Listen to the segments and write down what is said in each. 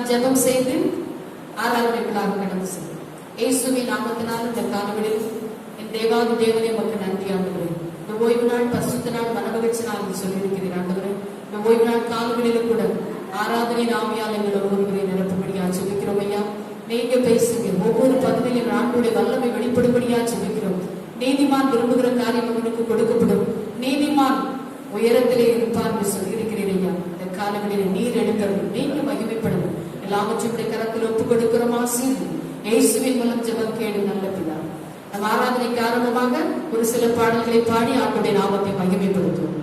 ஜெபம் செய்து ஆராதனைக்குள்ளாக கடந்து செல்லும். இயேசுவின் நாமத்தினால் இந்த காலங்களில் என் தேவாதி தேவனே உமக்கு நன்றி ஆண்டவரே. இந்த ஓய்வு நாள் பரிசுத்த நாள் மனமகிழ்ச்சி நாள் சொல்லியிருக்கிறேன் ஆண்டவரே. இந்த ஓய்வு நாள் காலங்களிலும் கூட ஆராதனை நாமியால் எங்கள் ஒவ்வொருவரை நிரப்பும்படியா ஜெபிக்கிறோம் ஐயா. நீங்க பேசுங்க. ஒவ்வொரு பகுதியிலும் ஆண்டுடைய வல்லமை வெளிப்படும்படியா ஜெபிக்கிறோம். நீதிமான் விரும்புகிற காரியம் அவனுக்கு கொடுக்கப்படும். நீதிமான் உயரத்திலே இருப்பார் என்று சொல்லியிருக்கிறேன் ஐயா. இந்த காலங்களில் நீர் எடுக்கணும், நீங்க மகிமைப்படணும். எல்லாவற்றையும் கரத்தில் ஒப்புக் கொடுக்கிறோம். ஆசீர் இயேசுவின் மூலம் ஜெபம் கேடு நல்ல பிதா. நம் ஆராதனைக்கு ஆரம்பமாக ஒரு சில பாடல்களை பாடி ஆண்டுடைய நாமத்தை மகிமைப்படுத்துவோம்.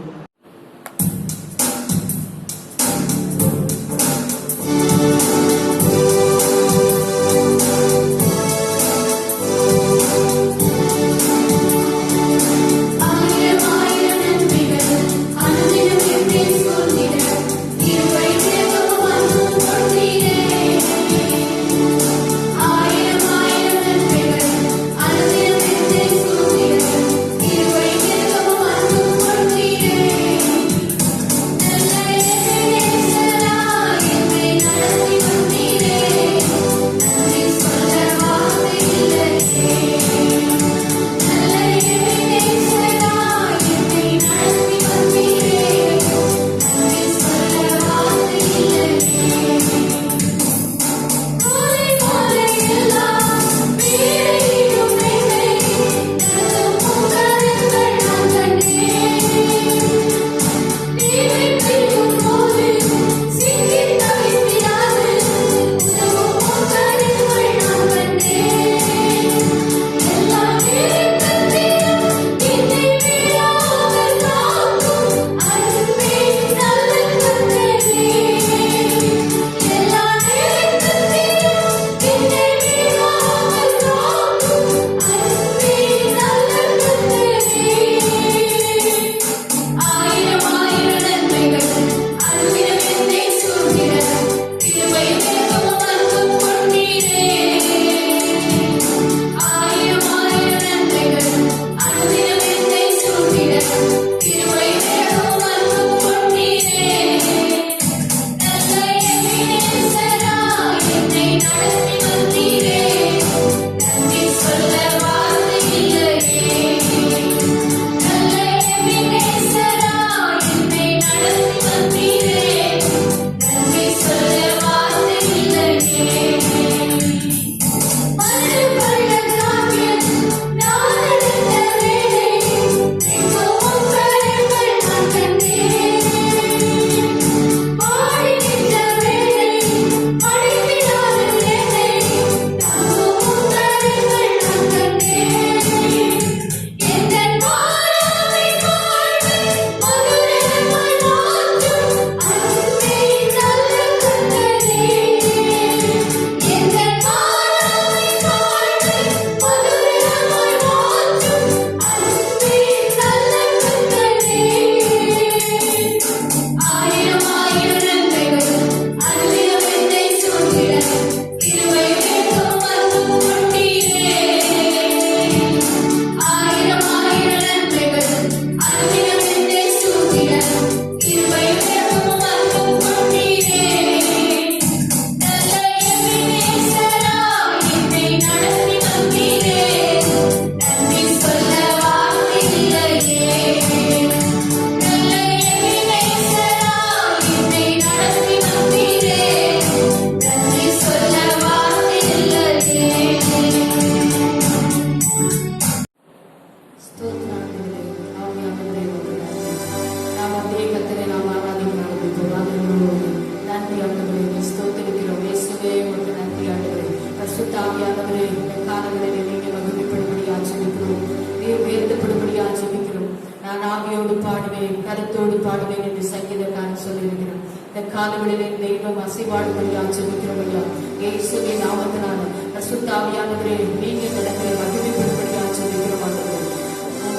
கருத்தோடு பாடுவேன் என்று சங்கீதக்காரன் சொல்லியிருக்கிறார். இந்த காலங்களிலே தெய்வம் அசைவாடுபடியா ஜெபிக்கிறோம் ஐயா. இயேசுவின் நாமத்தினால பரிசுத்த ஆவியானவரே நீங்க நடக்கிற மகிமைப்படும்படியா ஜெபிக்கிறோம் ஆண்டவரே.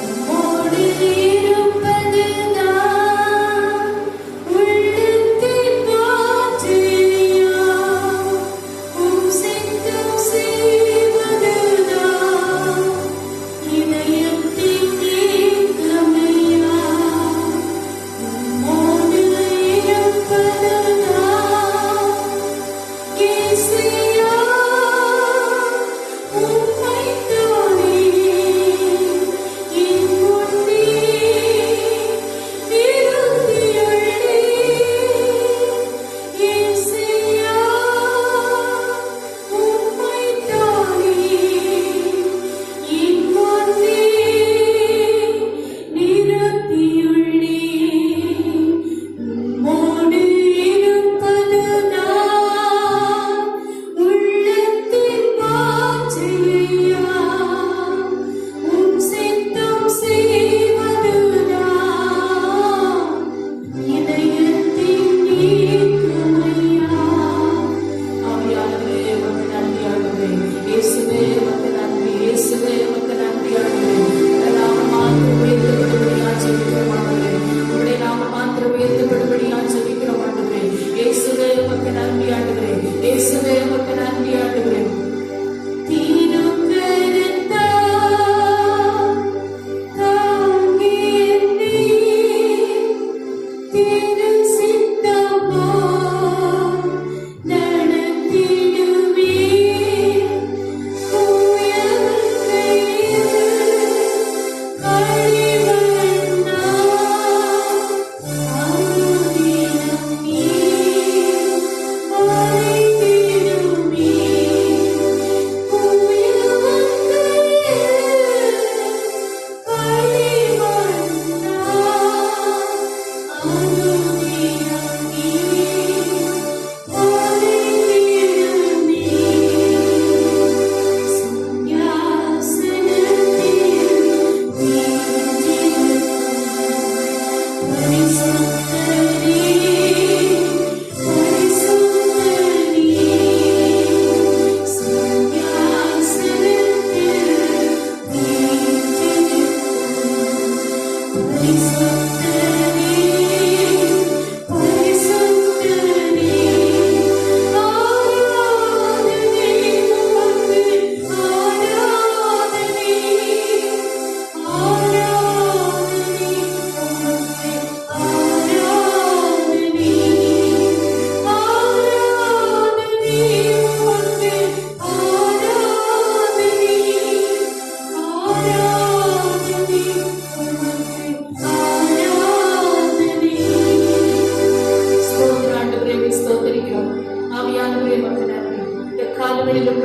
உம்மோடு இருப்பதுதான் உள்ளத்தின் வாஞ்சையா, உம் சித்தம் செய்வதுதான் இதயத்தின் ஏக்கமையா. உம்மோடு இருப்பதுதான்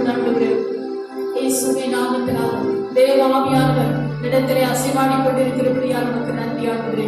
இப்பொழுது ஆண்டவரே இயேசுவின் நாமத்தினால் தேவாவியானவர் இடத்திலே அசைவாடி கொண்டிருக்கிறபடியால் நமக்கு நன்றி ஆண்டவரே.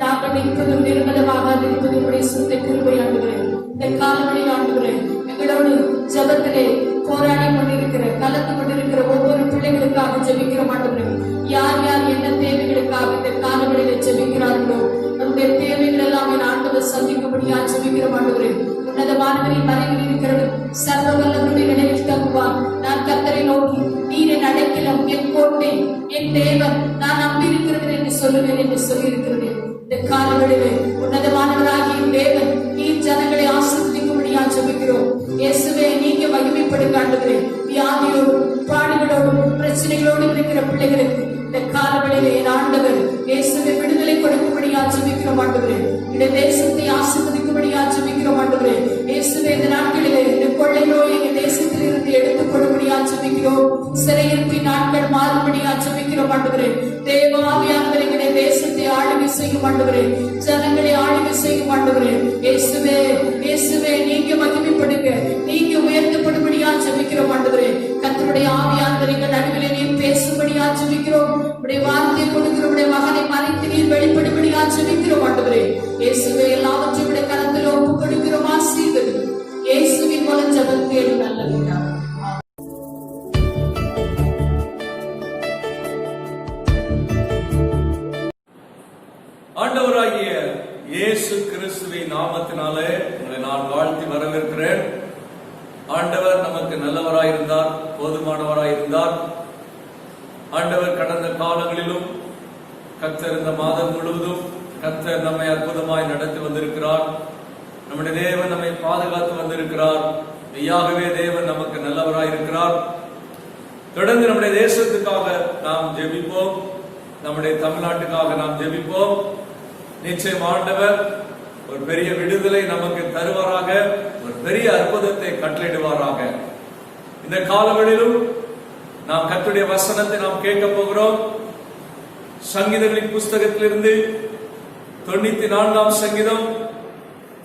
நாங்கள் நிற்பதும் நிர்மலமாக இருப்பது உடைய சுத்த கிருபை ஆண்டவரே. இந்த காலங்களில் ஆண்டவரே எங்களோடு ஜபத்திலே போராடி கொண்டிருக்கிற கலந்து கொண்டிருக்கிற ஒவ்வொரு பிள்ளைகளுக்காக ஜெபிக்கிறோம் ஆண்டவரே. யார் யார் என்ன தேவைகளுக்காக இந்த காலங்களிலே ஜெபிக்கிறார்களோ நம்முடைய தேவைகள் எல்லாம் என் ஆண்டவர் சந்திக்கும்படியா ஜெபிக்கிறோம் ஆண்டவரே. உன்னதமானவரின் மறைவில் இருக்கிறது சர்வ வல்லவருடைய நிலையில் தங்குவார். நான் கர்த்தரை நோக்கி நீர் என் அடைக்கலம், என் கோட்டை, என் தேவன், நான் நம்பியிருக்கிறேன் என்று சொல்லுவேன் என்று சொல்லியிருக்கிறது. இந்த காலங்களிலே உன்னதமானவராகிய தேவன் நீர் ஜனங்களை ஆசீர்வதிக்கும்படியா ஜெபிக்கிறோம். இயேசுவே நீங்க மகிமைப்படுங்க ஆண்டவரே. வியாதியோடும் பாடுகளோடும் பிரச்சனைகளோடும் இருக்கிற பிள்ளைகளுக்கு இந்த காலங்களிலே என் ஆண்டவர் இயேசுவை விடுதலை கொடுக்கும்படியா ஜெபிக்கிறோம் ஆண்டவரே. இந்த தேசத்தை ஆசீர்வதிக்கும்படியா ஜெபிக்கிறோம் ஆண்டவரே. இயேசுவே இந்த நாட்களிலே இந்த கொள்ளை நோய் எங்கள் தேசத்தில் இருந்து எடுத்துக் கொடும்படியா ஜெபிக்கிறோம். சிறையிருப்பின் நாட்கள் மாறும்படியா ஜெபிக்கிறோம் ஆண்டவரே. தேவாவியானவர் எங்களுடைய தேசத்தை ஆளுகை செய்யும் ஆண்டவரே. ஜனங்களை ஆளுகை செய்யும் ஆண்டவரே. இயேசுவே இயேசுவே நீங்க மகிமைப்படுங்க, நீங்க உயர்த்தப்படும்படியா ஜெபிக்கிறோம் ஆண்டவரே. கர்த்தருடைய ஆவியானவர் எங்கள் நடுவிலே நீர் பேசும்படியா ஜெபிக்கிறோம். உடைய வார்த்தையை கொடுக்கிற உடைய மகனை மறைத்து நீர் வெளிப்படும்படியா ஜெபிக்கிறோம் ஆண்டவரே. இயேசுவே எல்லாவற்றையும் உடைய கரத்தில் ஒப்புக் கொடுக்கிறோம். ஆசீர்வதியும் இயேசுவின் மூலம் ஜெபம் கேளும் நல்ல பிதாவே. ஆண்டவராகிய இயேசு கிறிஸ்துவின் நாமத்தினாலே உங்களை நான் வாழ்த்தி வரவேற்கிறேன். ஆண்டவர் நமக்கு நல்லவராயிருந்தார், போதுமானவராயிருந்தார். ஆண்டவர் கடந்த காலங்களிலும் கர்த்தர் இந்த மாதம் முழுவதும் கர்த்தர் நம்மை அற்புதமாய் நடத்தி வந்திருக்கிறார். நம்முடைய தேவன் நம்மை பாதுகாத்து வந்திருக்கிறார். மெய்யாகவே தேவன் நமக்கு நல்லவராயிருக்கிறார். தொடர்ந்து நம்முடைய தேசத்துக்காக நாம் ஜெபிப்போம். நம்முடைய தமிழ்நாட்டுக்காக நாம் ஜெபிப்போம். நிச்சயம் ஆண்டவர் ஒரு பெரிய விடுதலை நமக்கு தருவாராக, ஒரு பெரிய அற்புதத்தை கட்டளையிடுவாராக. இந்த காலங்களிலும் நாம் கர்த்தருடைய வசனத்தை நாம் கேட்க போகிறோம். சங்கீதங்களின் புஸ்தகத்திலிருந்து 94ஆம் சங்கீதம்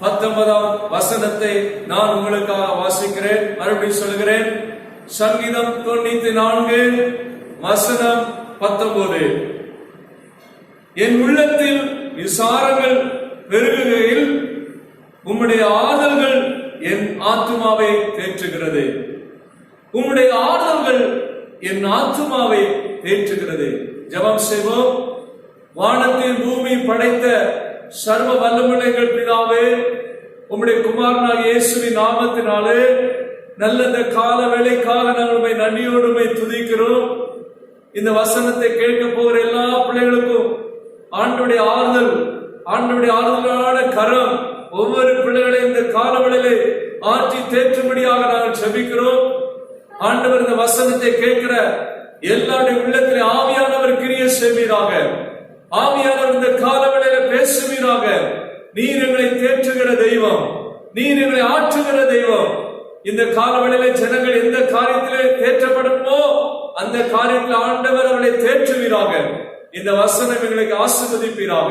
19ஆம் வசனத்தை நான் உங்களுக்காக வாசிக்கிறேன். மறுபடியும் சொல்கிறேன். சங்கீதம் 94 வசனம் 19. என் உள்ளத்தில் விசாரங்கள் பெருகுகையில் உம்முடைய ஆறுதல்கள் என் ஆத்துமாவை தேற்றுகிறது. உம்முடைய ஆறுதல்கள் என் ஆத்துமாவை தேற்றுகிறது. ஜெபம் செய்வோம். வானத்தில் பூமி படைத்த சர்வ வல்லமையுள்ள பிதாவே, உம்முடைய குமாரனாகிய இயேசுவின் நாமத்தினாலே நல்ல இந்த கால வேளைக்காக நாங்கள் நன்றியோடு துதிக்கிறோம். இந்த வசனத்தை கேட்க போகிற எல்லா பிள்ளைகளுக்கும் ஆண்டவருடைய ஆறுதல், ஆண்டவருடைய ஆறுதலான கரம் ஒவ்வொரு பிள்ளைகளையும் இந்த காலவெளியிலே ஆற்றி தேற்றும்படியாக நாங்கள் ஜெபிக்கிறோம். ஆண்டவர் இந்த வசனத்தை கேட்கிற எல்லாருடைய உள்ளத்திலே ஆவியானவர் கிரியை செய்வீராக. ஆவியானவர் இந்த காலவெளியில பேசுவீராக. நீர் எங்களை தேற்றுகிற தெய்வம், நீர் எங்களை ஆற்றுகிற தெய்வம். இந்த காலவெளியில ஜனங்கள் எந்த காரியத்திலே தேற்றப்படுமோ அந்த காரியத்தில் ஆண்டவர் அவர்களை தேற்றுவீராக. இந்த வசனம் எங்களுக்கு ஆசீர்வதிப்பீராக.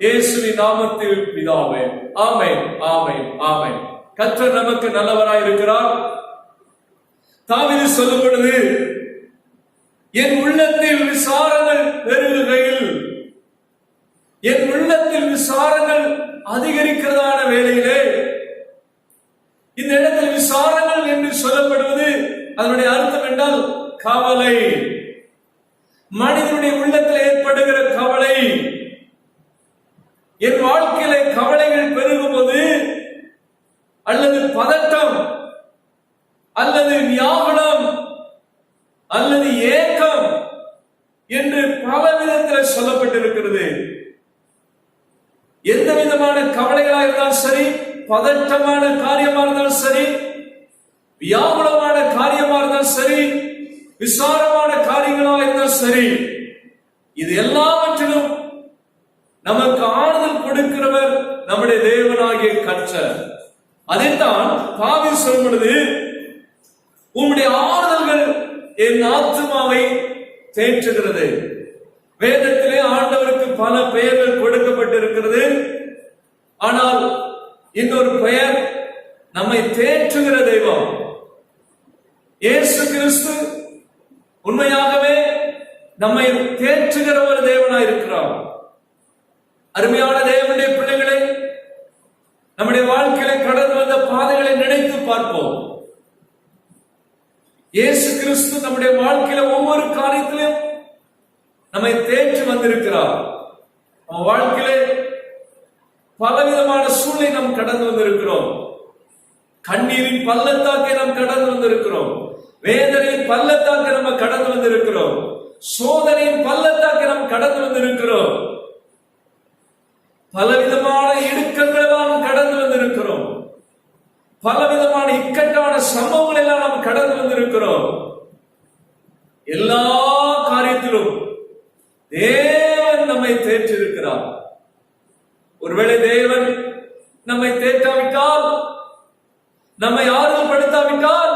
இயேசுவின் நாமத்தில் பிதாவே, ஆமென், ஆமென், ஆமென். கர்த்தர் நமக்கு நல்லவராய் இருக்கிறார். தாவீது சொல்லும் பொழுது, என் உள்ளத்தில் விசாரங்கள் பெருகுகையில், என் உள்ளத்தில் விசாரங்கள் அதிகரிக்கிறதான வேளையிலே, இந்த இடத்தில் விசாரங்கள் என்று சொல்லப்படுவது அதனுடைய அர்த்தம் என்றால் கவலை. மனிதனுடைய உள்ளத்தில் ஏற்படுகிற கவலை. என் வாழ்க்கையில கவலைகள் பெருகும்போது அல்லது பதட்டம் அல்லது வியாகுலம் அல்லது ஏக்கம் என்று பல விதத்தில் சொல்லப்பட்டிருக்கிறது. எந்த விதமான கவலைகளாக இருந்தாலும் சரி, பதட்டமான காரியமா இருந்தாலும் சரி, வியாகுலமான காரியமா இருந்தாலும் சரி, விசாரமான காரியங்களாக இருந்தாலும் சரி, இது எல்லாவற்றிலும் நமக்கு ஆறுதல் கொடுக்கிறவர் நம்முடைய தேவனாகிய கர்த்தர். அதைத்தான் தாவீது சொல்லும் பொழுது, உம்முடைய ஆறுதல்கள் என் ஆத்துமாவை தேற்றுகிறது. வேதத்திலே ஆண்டவருக்கு பல பெயர்கள் கொடுக்கப்பட்டிருக்கிறது. ஆனால் இன்னொரு பெயர் நம்மை தேற்றுகிற தெய்வம். இயேசு இயேசு கிறிஸ்து உண்மையாகவே நம்மை தேற்றுகிற ஒரு தேவனாய் இருக்கிறார். அருமையான தேவனுடைய பிள்ளைகளை, நம்முடைய வாழ்க்கையில கடந்து வந்த பாதைகளை நினைத்து பார்ப்போம். இயேசு கிறிஸ்து நம்முடைய வாழ்க்கையில ஒவ்வொரு காரியத்திலும் நம்மை தேற்றி வந்திருக்கிறார். நம்ம வாழ்க்கையில பலவிதமான சூழலை நாம் கடந்து வந்திருக்கிறோம். கண்ணீரின் பள்ளத்தாக்கை நாம் கடந்து வந்திருக்கிறோம். வேதனையின் பள்ளத்தாக்கை நம்ம கடந்து வந்திருக்கிறோம். சோதனையின் பள்ளத்தாக்கை நாம் கடந்து வந்திருக்கிறோம். பலவிதமான இடுக்கங்களை நாம் கடந்து வந்திருக்கிறோம். பலவிதமான இக்கட்டான சம்பவங்கள் எல்லாம் நாம் கடந்து வந்திருக்கிறோம். எல்லா காரியத்திலும் தேவன் நம்மை தேற்றிருக்கிறார். ஒருவேளை தேவன் நம்மை தேற்றாவிட்டால், நம்மை ஆறுதல் படுத்தாவிட்டால்,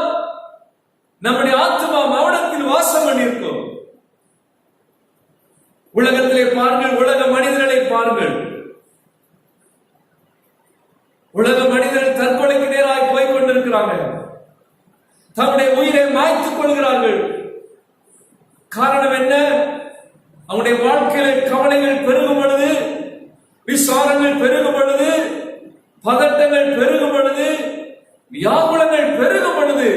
நம்முடைய ஆத்மா மௌனத்தில் வாசம் பண்ணியிருக்கும். உலகத்திலே பாருங்கள், உலக மனிதர்களை பாருங்கள். உலக மனிதர்கள் தற்கொலைக்கு நேராக போய் கொண்டிருக்கிறாங்க. தம்முடைய உயிரை மாய்த்துக் கொள்கிறார்கள். காரணம் என்ன? அவனுடைய வாழ்க்கையில கவலைகள் பெருகும் பொழுது, விசாரங்கள் பெருகும் பொழுது, பதட்டங்கள் பெருகும் பொழுது, வியாகுலங்கள் பெருகும் பொழுது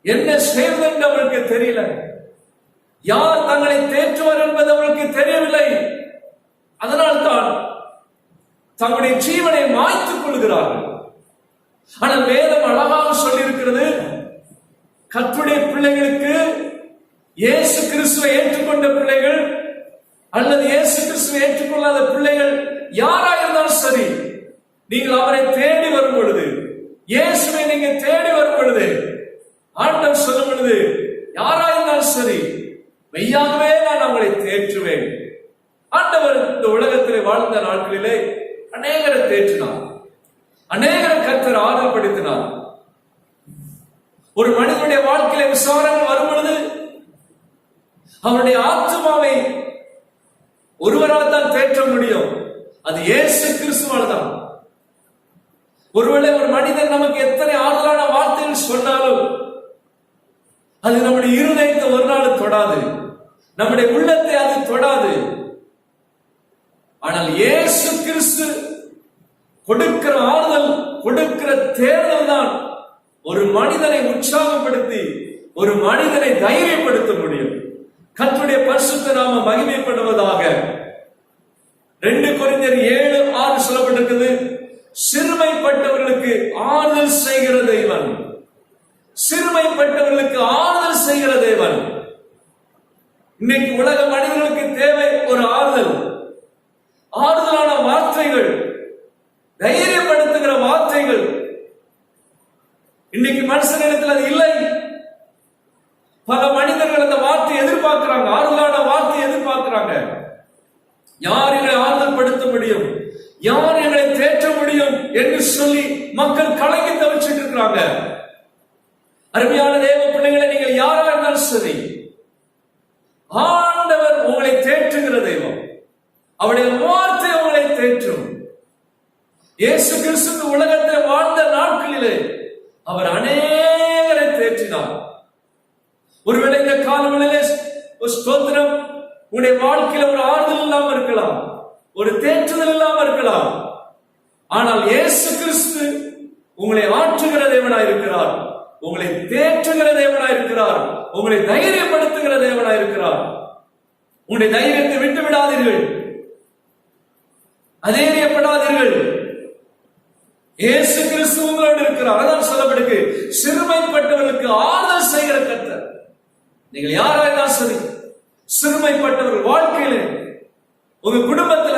என்ன செய்வது என்று அவர்களுக்கு தெரியல. யார் தங்களை தேற்றுவார் என்பது அவர்களுக்கு தெரியவில்லை. அதனால்தான் தங்களுடைய ஜீவனை மாய்த்துக் கொள்கிறார்கள். ஆனால் வேதம் அழகாக சொல்லி இருக்கிறது, கர்த்தருடைய பிள்ளைகளுக்கு, இயேசு கிறிஸ்துவை ஏற்றுக்கொண்ட பிள்ளைகள் அல்லது இயேசு கிறிஸ்துவை ஏற்றுக்கொள்ளாத பிள்ளைகள் யாராயிருந்தாலும் சரி, நீங்கள் அவரை தேடி வரும் பொழுது, இயேசுவை நீங்க தேடி வரும் பொழுது, ஆண்டவர் சொல்லும் பொழுது, யாராயிருந்தாலும் சரி, மெய்யாகவே நான் அவங்களை தேற்றுவேன். ஆண்டவர் இந்த உலகத்திலே வாழ்ந்த நாட்களிலே அநேகரை தேற்றினார். அநேகரை கர்த்தர் ஆறுதல்படுத்தினார். ஒரு மனிதனுடைய வாழ்க்கையில விசாரங்கள் வரும் பொழுது அவருடைய ஆத்மாவை ஒருவரால் தான் தேற்ற முடியும். அது இயேசு கிறிஸ்துவால் தான். ஒருவேளை ஒரு மனிதன் நமக்கு எத்தனை ஆறுதலான வார்த்தைகள் சொன்னாலும் அது நம்முடைய இருதயத்தை ஒரு நாள் தொடாது, நம்முடைய உள்ளத்தை அது தொடாது. ஆனால் இயேசு கிறிஸ்து கொடுக்கிற ஆறுதல், கொடுக்கிற தேர்தல் தான் ஒரு மனிதனை உற்சாகப்படுத்தி, ஒரு மனிதனை தைரியப்படுத்த முடியும். கர்த்தருடைய பரிசுத்த நாமம் மகிமைப்படுவதாக. 2 கொரிந்தியர் 7:6 சொல்லப்பட்டிருக்கிறது, சிறுமைப்பட்டவர்களுக்கு ஆறுதல் செய்கிற தேவன். சிறுமைப்பட்டவர்களுக்கு ஆறுதல் செய்கிற தேவன். இன்னைக்கு உலக மனிதர்களுக்கு தேவை ஒரு ஆறுதல், ஆறுதலான வார்த்தைகள், தைரியப்படுத்துகிற வார்த்தைகள். இன்னைக்கு மனுஷனிடத்தில் அது இல்லை. பல மனிதர்கள் அந்த வார்த்தை எதிர்பார்க்கிறாங்க, ஆறுதலான வார்த்தை எதிர்பார்க்கிறாங்க. யார் எங்களை ஆறுதல் படுத்த முடியும், யார் எங்களை தேற்ற முடியும் என்று சொல்லி மக்கள் கலங்கி தவிச்சிட்டு இருக்கிறாங்க. அருமையான தேவ பிள்ளைகளை, நீங்கள் யாரா இருந்தாலும் சரி, ஆண்டவர் உங்களை தேற்றுகிற தெய்வம். அவருடைய வார்த்தை உங்களை தேற்றும். இயேசு கிறிஸ்து உலகத்தில் வாழ்ந்த நாட்களிலே அவர் அநேகரை தேற்றினார். ஒருவேளை இந்த காலங்களிலே ஒரு ஸ்தோத்திரம், உங்களுடைய வாழ்க்கையில ஒரு ஆறுதல் இல்லாம இருக்கலாம், ஒரு தேற்றுதல் இல்லாம இருக்கலாம். ஆனால் இயேசு கிறிஸ்து உங்களை ஆற்றுகிற தேவனாய் இருக்கிறார், உங்களை தேற்றுகிற தேவனாய் இருக்கிறார், உங்களை தைரியப்படுத்துகிற தேவனாய் இருக்கிறார். உங்களுடைய தைரியத்தை விட்டு விடாதீர்கள், அதைரியப்படாதீர்கள். இயேசு கிறிஸ்து உங்களோடு இருக்கிறார். அதான் சொல்லப்படுது, சிறுமைப்பட்டவர்களுக்கு ஆறுதல் செய்கிற கர்த்தர். நீங்கள் யாராயிருந்தாலும் சரி, சிறுமைப்பட்டவர்கள் வாழ்க்கையில, உங்க குடும்பத்துல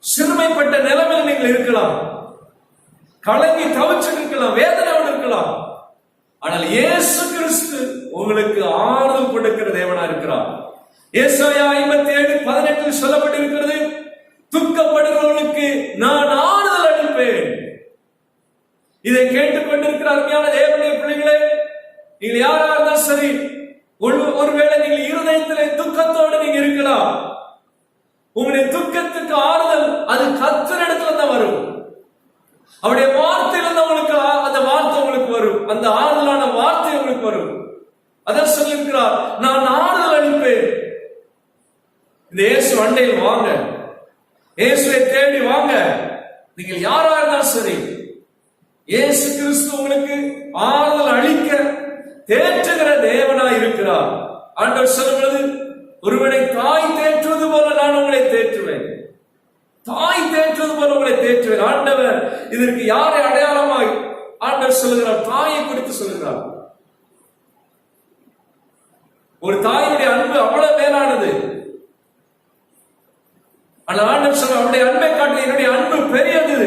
சிறுமைப்பட்ட நிலைமையில் நீங்கள் இருக்கலாம், கலங்கி தவிச்சு இருக்கலாம், வேதனையோடு இருக்கலாம். ஆனால் இயேசு கிறிஸ்து உங்களுக்கு ஆறுதல் கொடுக்கிற தேவனா இருக்கிறார். ஏசாயா 57:18 சொல்லப்பட்டிருக்கிறது, துக்கப்படுகிறவர்களுக்கு நான் ஆறுதல் அளிப்பேன். இதை கேட்டுக்கொண்டிருக்கிற அருமையான தேவனுடைய பிள்ளைகளே, நீங்கள் யாரா இருந்தாலும் சரி, ஒருவேளை நீங்கள் இருதயத்திலே துக்கத்தோடு நீங்க இருக்கலாம். உங்களுடைய துக்கத்துக்கு ஆறுதல் அது கர்த்தரிடத்துல தான் வரும். அவருடைய வார்த்தையிலிருந்து உங்களுக்கு அந்த வார்த்தை உங்களுக்கு வரும், அந்த ஆறுதலான வார்த்தை உங்களுக்கு வரும். அதான் சொல்லியிருக்கிறார், நான் ஆறுதல் அளிப்பேன். இந்த இயேசு அண்டையில் வாங்க, இயேசுவை தேடி வாங்க. நீங்கள் யாரா இருந்தாலும் சரி, இயேசு கிறிஸ்து உங்களுக்கு ஆறுதல் அளிக்க தேற்றுகிற தேவனாய் இருக்கிறார். ஆண்டவர் சொல்லுகிறது, ஒருவனை தாய் தேற்றுவது போல நான் உங்களை தேற்றுவேன். தாய் தேற்றுவது போல உங்களை தேற்றுவேன். ஆண்டவர் இதற்கு யாரை அடையாளமாய் ஆண்டவர் சொல்லுகிறார்? தாயை குறித்து சொல்லுகிறார். ஒரு தாயினுடைய அன்பு அவ்வளவு மேலானது. ஆனால் ஆண்டவர் சொல்ற, அவருடைய அன்பை காட்டில் என்னுடைய அன்பு பெரியது.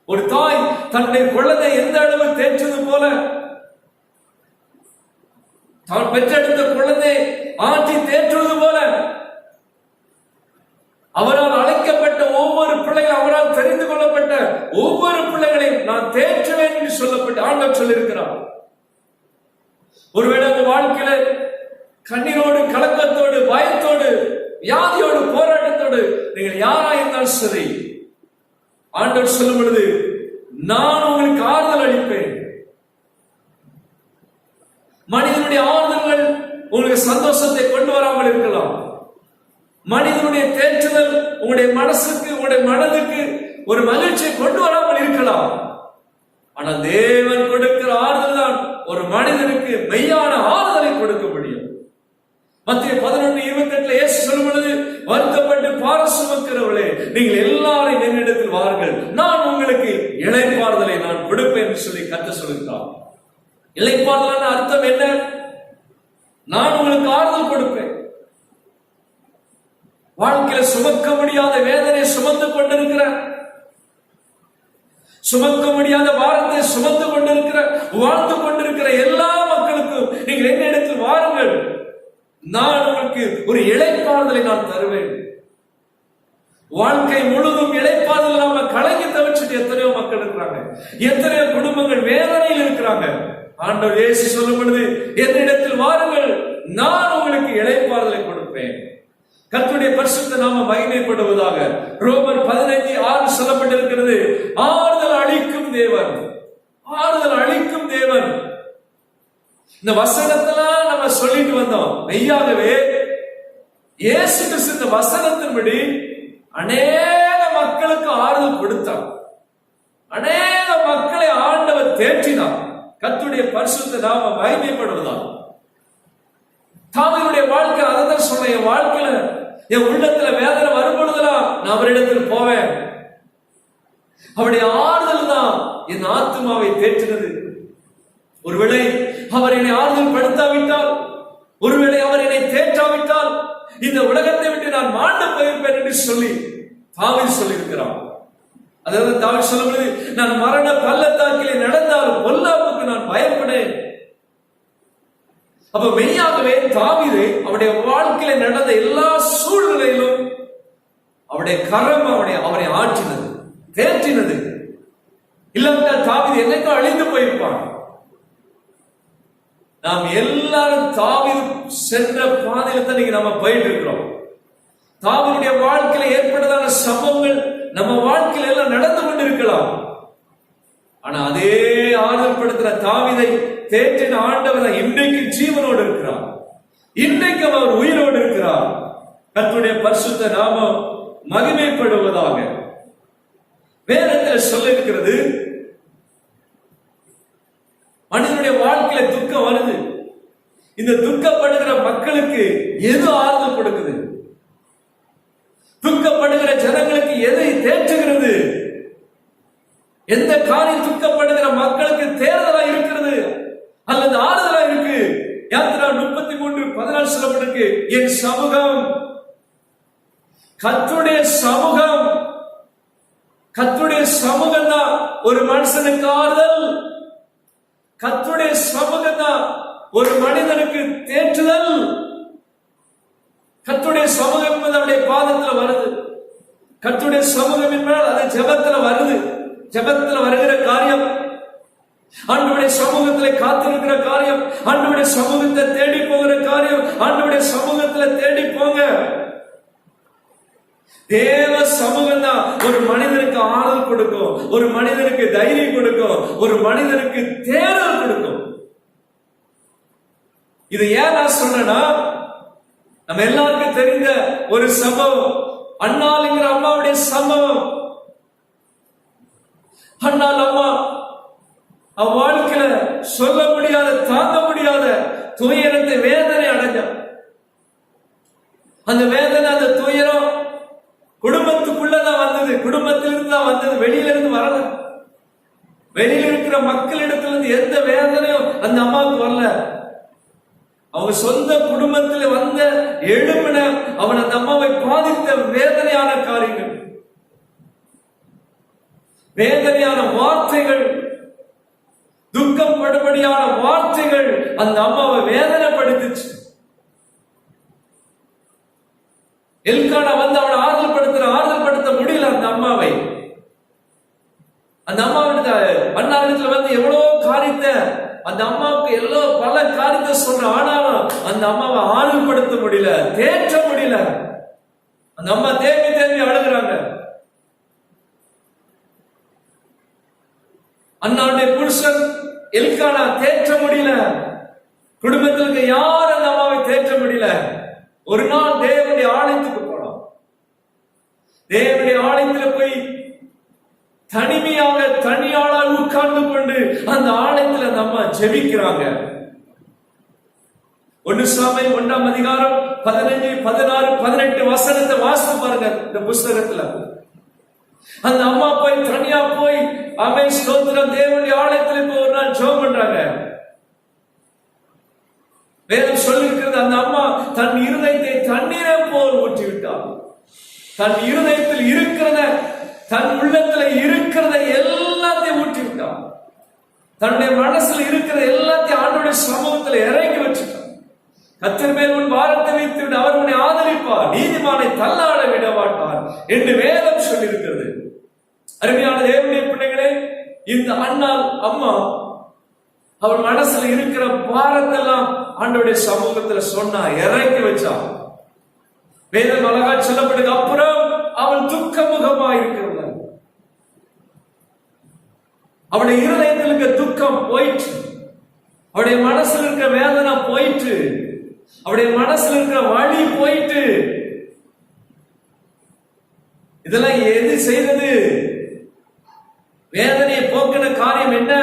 ஒரு தாய் தன்னுடைய குழந்தை எந்த அளவு தேற்றுவது போல, தான் பெற்றெடுத்த குழந்தை ஆற்றி தேற்றுவது போல, அவரால் அழைக்கப்பட்ட ஒவ்வொரு பிள்ளைகள், அவரால் தெரிந்து கொள்ளப்பட்ட ஒவ்வொரு பிள்ளைகளையும் நான் தேற்றுவேன் என்று சொல்லப்பட்டு ஆண்டவர் சொல்லியிருக்கிறார். ஒருவேளை அந்த வாழ்க்கையில கண்ணீரோடு, கலக்கத்தோடு, பயத்தோடு, வியாதியோடு, போராட்டத்தோடு நீங்கள் யாரா இருந்தாலும் சரி, ஆண்டவர் சொல்லும் பொழுது, நான் உங்களுக்கு ஆறுதல் அளிப்பேன். மனிதனுடைய ஆறுதல்கள் உங்களுக்கு சந்தோஷத்தை கொண்டு வராமல் இருக்கலாம். மனிதனுடைய தேற்றுதல் உங்களுடைய மனசுக்கு, உங்களுடைய மனதுக்கு ஒரு மகிழ்ச்சியை கொண்டு வராமல் இருக்கலாம். ஆனால் தேவன் கொடுக்கிற ஆறுதல் தான் ஒரு மனிதனுக்கு மெய்யான ஆறுதலை கொடுக்க முடியும். மத்திய 11:28 இயேசு சொல்லும் பொழுது, வருத்தப்பட்டு பாரம் சுமக்கிறவர்களே, நீங்கள் எல்லாரையும் என்னிடத்தில் வாருங்கள், நான் உங்களுக்கு இளைப்பாறுதலை நான் கொடுப்பேன் என்று சொல்லி கர்த்தர் சொல்கிறார். இளைப்பாறுதலான அர்த்தம் என்ன? நான் உங்களுக்கு ஆறுதல் கொடுப்பேன். வாழ்க்கையில சுமக்க முடியாத வேதனை சுமந்து கொண்டிருக்கிற, சுமக்க முடியாத பாரத்தை சுமந்து கொண்டிருக்கிற, வாழ்ந்து கொண்டிருக்கிற எல்லா மக்களுக்கும் நீங்கள் என்னிடத்தில் வாருங்கள், நான் உங்களுக்கு ஒரு இளைப்பாறுதலை நான் தருவேன். வாழ்க்கை முழுதும் இளைப்பாறுதல் இல்லாம கலங்கி தவிச்சிட்டு எத்தனையோ மக்கள் இருக்கிறாங்க, எத்தனையோ குடும்பங்கள் வேதனையில் இருக்கிறாங்க. ஆண்டவர் இயேசு சொல்லும் பொழுது, என்னிடத்தில் வாருங்கள், நான் உங்களுக்கு இளைப்பாறுதலை கொடுப்பேன். கர்த்தருடைய பரிசுத்த நாம மகிமைப்படுவதாக. ரோமர் 15:6 சொல்லப்பட்டிருக்கிறது, ஆறுதல் அளிக்கும் தேவன், ஆறுதல் அளிக்கும் தேவன். இந்த வசனத்தெல்லாம் நம்ம சொல்லிட்டு வந்தோம். மெய்யாகவே இயேசு கிறிஸ்து இந்த வசனத்தின்படி அநேக மக்களுக்கு ஆறுதல் கொடுத்தார். அநேக மக்களை ஆண்டவர் தேற்றினார். கர்த்தருடைய பரிசுத்த நாம மகிமைப்படுவதாக. தாவீதுடைய வாழ்க்கை அதான் சொல்ல, என் வாழ்க்கையில என் உள்ளத்துல வேதனை வரும்பொழுதுலாம் நான் அவரிடத்தில் போவேன். அவருடைய ஆறுதல் தான் என் ஆத்துமாவை தேற்றினது. ஒருவேளை அவர் என்னை ஆறுதல் படுத்தாவிட்டால், ஒருவேளை அவர் என்னை தேற்றாவிட்டால், இந்த உலகத்தை விட்டு நான் மாண்டு போயிருப்பேன் என்று சொல்லி தாவீது சொல்லியிருக்கிறான். அதாவது தாவீது சொல்லுவது, நான் மரண பள்ளத்தாக்கிலே நடந்தாலும் பொல்லாப்புக்கு நான் பயப்படேன். அப்ப மெய்யாகவே தாவீது அவருடைய வாழ்க்கையில நடந்த எல்லா சூழ்நிலையிலும் அவருடைய கரம் அவரை ஆற்றினது, தேற்றினது. இல்லாவிட்டால் தாவீது என்னைக்கும் அழிந்து போயிருப்பான். நாம் எல்லாரும் தாவீது சென்ற பாதையில தான் நீங்க நம்ம போயிட்டு இருக்கிறோம். தாவீதுடைய வாழ்க்கையில ஏற்பட்டதான சம்பவங்கள் நம்ம வாழ்க்கையில எல்லாம் நடந்து கொண்டிருக்கலாம். ஆனா அதே ஆறுதல் படுத்துற தாவீதை தேற்றின ஆண்டவர் இன்றைக்கு ஜீவனோடு இருக்கிறார். இன்றைக்கு அவர் உயிரோடு இருக்கிறார். கர்த்தருடைய பரிசுத்த நாமம் மகிமைப்படுவதாக. வேதத்தில் சொல்ல இருக்கிறது, மனிதனுடைய வாழ்க்கையில துக்கம் வருது. இந்த துக்கப்படுகிற மக்களுக்கு எது ஆறுதல் கொடுக்குது? துக்கப்படுகிற ஜனங்களுக்கு எதை தேற்றுகிறது? எந்த காரியம் துக்கப்படுகிற மக்களுக்கு தேர்தலா இருக்கிறது அல்லது ஆறுதலா இருக்கு? யாத்திரா 33:14 சொல்லப்பட்டிருக்கு, என் சமூகம், கர்த்தருடைய சமூகம், கர்த்தருடைய சமூகம் தான் ஒரு மனுஷனுக்கு ஆறுதல். கர்த்தருடைய சமூகம் தான் ஒரு மனிதனுக்கு தேற்றுதல். கர்த்தருடைய சமூகம் என்பது அவருடைய பாதத்துல வருது. கர்த்தருடைய சமூகம் என்பதால் அது ஜெபத்துல வருது. ஜெபத்துல வருகிற காரியம், ஆண்டவருடைய சமூகத்திலே காத்திருக்கிற காரியம், ஆண்டவருடைய சமூகத்தை தேடி போகிற காரியம். ஆண்டவருடைய சமூகத்துல தேடி போங்க. தேவ சமூகம் தான் ஒரு மனிதனுக்கு ஆறுதல் கொடுக்கும், ஒரு மனிதனுக்கு தைரியம் கொடுக்கும், ஒரு மனிதனுக்கு தேர்தல் கொடுக்கும். இது ஏன் நான் சொல்றேன்னா, நம்ம எல்லாருக்கும் தெரிந்த ஒரு சம்பவம், அன்னாளுங்கிற அம்மாவுடைய சம்பவம். அன்னாள் அம்மா வாழ்க்கையில சொல்ல முடியாத, தாங்க முடியாத துயரத்தை, வேதனை அடைஞ்சார். அந்த வேதனை, அந்த துயரம் குடும்பத்துக்குள்ளதான் வந்தது, குடும்பத்திலிருந்து தான் வந்தது, வெளியில இருந்து வரல. வெளியில இருக்கிற மக்களிடத்திலிருந்து எந்த வேதனையும் அந்த அம்மாவுக்கு வரல. அவங்க சொந்த குடும்பத்தில் வந்த எழுப்பின அவன் அந்த அம்மாவை பாதித்த வேதனையான காரியங்கள், வேதனையான வார்த்தைகள், துக்கம் படுபடியான வார்த்தைகள் அந்த அம்மாவை வேதனைப்படுத்துச்சு. எல்கானா வந்து அவனை ஆறுதல்படுத்த முடியல அந்த அம்மாவை. அந்த அம்மாவிட அண்ணாவிடத்துல வந்து எவ்வளவு காரியத்தை அந்த அம்மாவுக்கு பல காரியத்தை சொல்ற, ஆனாலும் அந்த அம்மாவை ஆறுதல்படுத்த முடியல, தேற்ற முடியல. அந்த அம்மா தேம்பி தேம்பி அழுகுறாங்க. அண்ணாவுடைய புருஷன் எல்கானா தேற்ற முடியல. குடும்பத்திற்கு யார் அந்த அம்மாவை தேற்ற முடியல. ஒரு நாள் தேவனுடைய ஆலயத்துக்கு போனோம். தேவனுடைய ஆலயத்தில் போய் தனிமையாக தனியாளாக உட்கார்ந்து கொண்டு அந்த ஆலயத்தில் அந்த அம்மா ஜெபிக்கிறாங்க. 1 சாமுவேல் 1ஆம் அதிகாரம் 15, 16, 18 வசனத்தை வாசித்து பாருங்க இந்த புஸ்தகத்துல. அந்த அம்மா போய் தனியா போய் அவை ஸ்தோத்திரம் தேவனுடைய ஆலயத்தில் இப்போ ஒரு நாள் ஜெபம் பண்றாங்க. வேதம் சொல்லிருக்கிறது, அந்த அம்மா தன் இருதயத்தை தண்ணீரை போல் ஊற்றி விட்டார். தன் இருதயத்தில் இருக்கிறத, தன் உள்ளத்துல இருக்கிறத எல்லாத்தையும் ஊற்றி விட்டார். தன்னுடைய மனசுல இருக்கிற எல்லாத்தையும் ஆண்டவருடைய சமூகத்தில் இறங்கி வச்சுட்டார். கர்த்தர் மேல் உன் பாரத்தை வைத்து விட, அவர் உன்னை ஆதரிப்பார், நீதிமானை தள்ளாட விட மாட்டார் என்று வேதம் சொல்லியிருக்கிறது. அருமையான தேவனுடைய பிள்ளைகளே, இந்த அண்ணாள் அம்மா அவள் மனசுல இருக்கிற பாரத்தெல்லாம் ஆண்டவருடைய சமூகத்துல சொன்னா, இறக்கி வச்சா. வேதம் அழகா சொல்லப்படுது, அப்புறம் அவள் துக்க முகமா இருக்கிறாள். அவளுடைய இருதயத்தில் இருக்க துக்கம் போயிற்று, அவருடைய மனசுல இருக்கிற வேதனை போயிற்று, அவருடைய மனசுல இருக்கிற வலி போயிட்டு. இதெல்லாம் எது செய்தது? வேதனையை போக்கின காரியம் என்ன?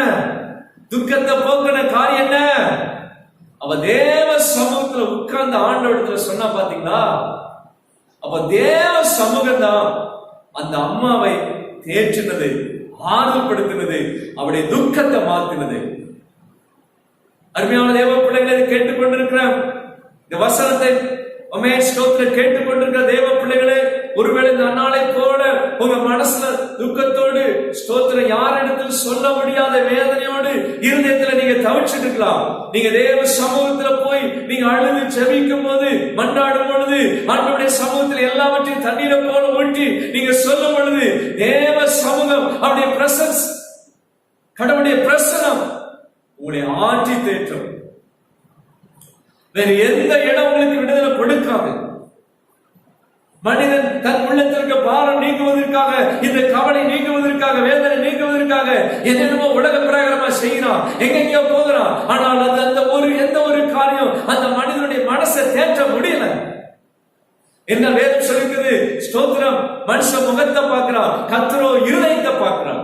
துக்கத்தை போக்கின காரியம் என்ன? அவ தேவ சமூகத்துல உட்கார்ந்து ஆண்டவரிடத்துல சொன்னா பாத்தீங்களா? அப்ப தேவ சமூகம் தான் அந்த அம்மாவை தேற்றினது, ஆறுதல்படுத்தினது, அவருடைய துக்கத்தை மாத்தினது. அருமையான தேவ பிள்ளைகளை கேட்டுக்கொண்டிருக்கிற இந்த வசனத்தை கேட்டுக்கொண்டிருக்கிற தேவ பிள்ளைகளே, ஒருவேளை இந்த அண்ணாளை போல உங்க மனசுல துக்கத்தோடு ஸ்தோத்திரம் யாரிடத்தில் சொல்ல முடியாத வேதனையோடு இருதயத்துல நீங்க தவிச்சிட்டு இருக்கலாம். நீங்க தேவ சமூகத்துல போய் நீங்க அழுது ஜெபிக்கும் போது, மன்றாடும் பொழுது, ஆண்டவருடைய சமூகத்தில் எல்லாவற்றையும் தண்ணீரை போல ஊற்றி நீங்க சொல்லும் பொழுது, தேவ சமூகம், அவருடைய பிரசன்ஸ், கடவுளுடைய பிரசனம் உங்களை ஆற்றி தேற்றும். வேறு எந்த இடம் உங்களுக்கு விடுதலை கொடுக்காது. மனிதன் தன் உள்ளத்திற்கு பாரம் நீக்குவதற்காக, இந்த கவலை நீக்குவதற்காக, வேதனை நீக்குவதற்காக என்னென்னமோ உலக பிரகாரமா செய்யறான், எங்கெங்கயோ போகிறான். ஆனால் எந்த ஒரு காரியம் அந்த மனிதனுடைய மனசை தேற்ற முடியல. என்ன வேதம் சொல்லிருக்குது? ஸ்தோத்திரம், மனுஷன் முகத்தை பார்க்கிறான், கர்த்தரோ இருதயத்தை பார்க்கிறான்.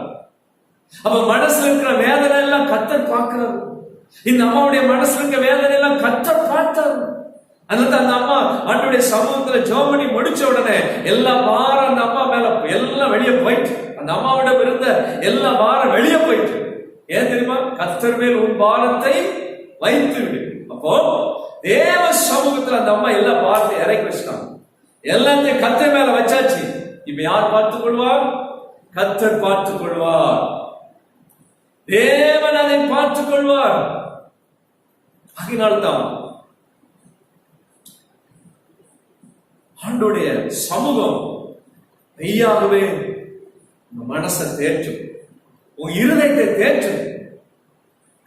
அப்ப மனசுல இருக்கிற வேதனை எல்லாம் கர்த்தர் பார்க்கிறார். இந்த அம்மாவுடைய மனசுல இருக்க வேதனை எல்லாம் கர்த்தர் பார்த்தார். அதனால அந்த அம்மா ஆண்டவருடைய சமூகத்துல ஜெபம் பண்ணி முடிச்ச உடனே எல்லா பாரம் அந்த அம்மா மேல எல்லாம் வெளியே போயிட்டு, அந்த அம்மாவிடம் இருந்த எல்லா பாரம் வெளியே போயிட்டு. ஏன் தெரியுமா? கர்த்தர் மேல் உன் பாரத்தை வைத்து விடு. அப்போ தேவ சமூகத்துல அந்த அம்மா எல்லா பாரத்தையும் இறக்கி வச்சுட்டாங்க. எல்லாத்தையும் கர்த்தர் மேல வச்சாச்சு. இப்ப யார் பார்த்துக் கொள்வார்? கர்த்தர் பார்த்துக் கொள்வார். தேவன் அதை பார்த்துக் கொள்வார். அதனால்தான் ஆண்டோடைய சமூகம் மெய்யாகவே உங்க மனசை தேற்றும், உங்க இருதயத்தை தேற்றும்.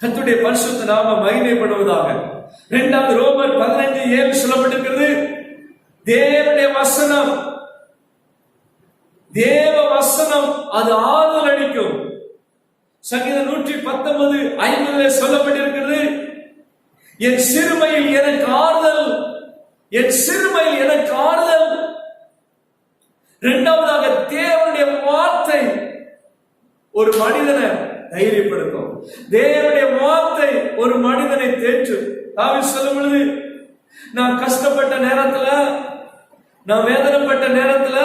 கர்த்தருடைய பரிசுத்த நாமம் மகிமைப்படுவதாக. 2 ரோமர் 15:7 சொல்லப்பட்டிருக்கிறது, தேவனுடைய வசனம், தேவ வசனம் அது ஆறுதல் அளிக்கும். சங்கீதம் 119:50 சொல்லப்பட்டிருக்கிறது, என் சிறுமையில் எனக்கு ஆறுதல், என் சிறுமையில் எனக்கு ஆறுதல். இரண்டாவதாக தேவனுடைய வார்த்தை ஒரு மனிதனை தைரியப்படுத்தும். தேவனுடைய வார்த்தை ஒரு மனிதனை தேற்றும். தாவீது சொல்லும் பொழுது, நான் கஷ்டப்பட்ட நேரத்துல, நான் வேதனைப்பட்ட நேரத்துல,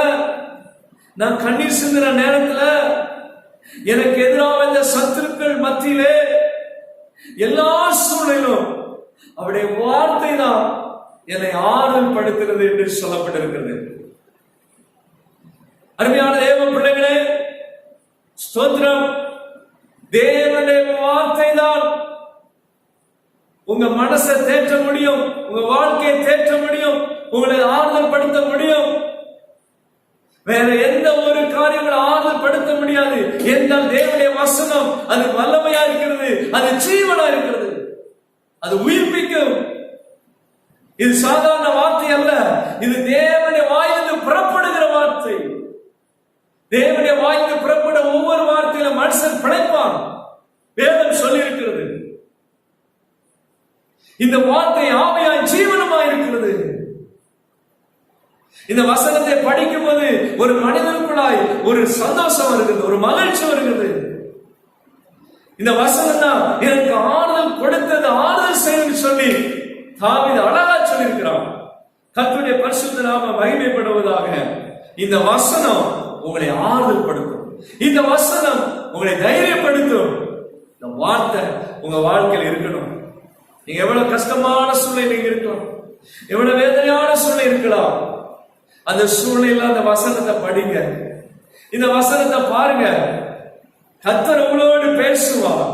நான் கண்ணீர் சிந்துற நேரத்துல, எனக்கு எதிராக இந்த சத்துருக்கள் மத்தியிலே எல்லா சூழ்நிலும் அவருடைய வார்த்தை தான் என்னை ஆறுதல் படுத்துகிறது என்று சொல்லப்பட்டிருக்கிறது. அருமையான தேவ பிள்ளைகளே, ஸ்தோத்திரம். தேவனுடைய வார்த்தை தான் உங்க மனசை தேற்ற முடியும், உங்க வாழ்க்கையை தேற்ற முடியும், உங்களை ஆறுதல் படுத்த முடியும். வேற எந்த ஒரு காரியங்களை ஆறுதல் படுத்த முடியாது. என்றால் தேவனுடைய வசனம் அது வல்லமையா இருக்கிறது, அது ஜீவனா இருக்கிறது, அது உயிர்ப்பிக்கும். இது சாதாரண வார்த்தை அல்ல, இது தேவனுடைய வாயிலிருந்து புறப்படுகிற வார்த்தை. தேவனுடைய வாயிலிருந்து புறப்பட ஒவ்வொரு வார்த்தையில மனுஷன் பிழைப்பான், வேதம் சொல்லி இருக்கிறது. இந்த வார்த்தை ஆவியாய் ஜீவனமாய் இருக்கிறது. இந்த வசனத்தை படிக்கும் போது ஒரு மனிதனுக்குள்ளாய் ஒரு சந்தோஷம் வருகிறது, ஒரு மகிழ்ச்சி வருகிறது. இந்த வசனம் தான் எனக்கு ஆறுதல் கொடுத்தது, ஆறுதல் செய்யும் சொல்லி தாவீது அழகா சொல்லியிருக்கிறான். கர்த்தருடைய பரிசுத்த நாமம் மகிமைப்படுவதாக. இந்த வசனம் உங்களை ஆறுதல் படுத்தும், இந்த வசனம் உங்களை தைரியப்படுத்தும். இந்த வார்த்தை உங்க வாழ்க்கையில் இருக்கணும். நீங்க எவ்வளவு கஷ்டமான சூழ்நிலை நீங்க இருக்கலாம், எவ்வளவு வேதனையான சூழ்நிலை இருக்கலாம், அந்த சூழ்நிலையில அந்த வசனத்தை படிங்க, இந்த வசனத்தை பாருங்க. கர்த்தர் உங்களோடு பேசுவார்,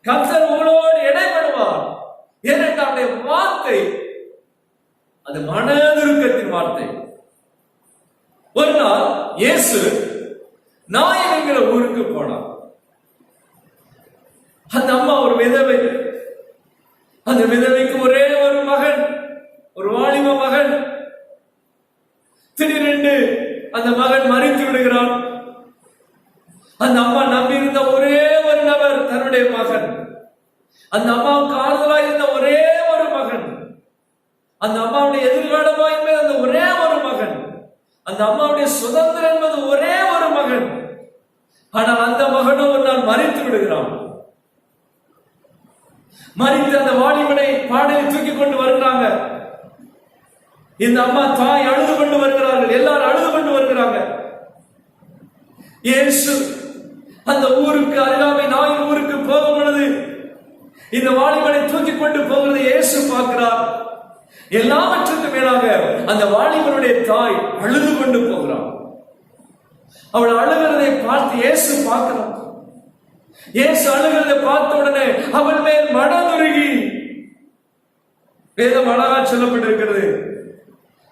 கர்த்தர் உங்களோடு இடைபடுவார். ஏனென்றால் வார்த்தை அது மனதுருக்கத்தின் வார்த்தை. ஒரு நாள் இயேசு நாயன் என்கிற ஊருக்கு போனார். அந்த அம்மா ஒரு விதவை, அந்த விதவைக்கு ஒரே ஒரு மகன், ஒரு வாலிப மகன். திடீரென்று அந்த மகன் மரித்து விடுகிறான். அந்த அம்மா நம்பியிருந்த ஒரே ஒரு நபர் தன்னுடைய மகன், அந்த அம்மாவுக்கு ஆறுதலாக இருந்த ஒரே ஒரு மகன், அந்த அம்மாவுடைய எதிர்காலமா என்பது அந்த ஒரே ஒரு மகன், அந்த அம்மாவுடைய சுதந்திரம் என்பது ஒரே ஒரு மகன். ஆனால் அந்த மகனும் ஒரு நாள் மரித்து விடுகிறான். மரித்து அந்த வாலிபனை பாடையில் தூக்கி கொண்டு வருகிறாங்க. இந்த அம்மா தாய் அழுது கொண்டு வருகிறார்கள், எல்லாரும் அழுது கொண்டு வருகிறாங்க. இயேசு அந்த ஊருக்கு அருகாமை நாயின் ஊருக்கு போகும் பொழுது இந்த வாலிபனை தூக்கி கொண்டு போகிறது இயேசு பார்க்கிறார். எல்லாவற்றுக்கும் மேலாக அந்த வாலிபனுடைய தாய் அழுது கொண்டு போகிறார். அவள் அழுகிறதை பார்த்து இயேசு பார்க்கிறார். இயேசு அழுகிறதை பார்த்த உடனே அவள் மேல் மனதுருகி, வேதம் அழகா சொல்லப்பட்டிருக்கிறது.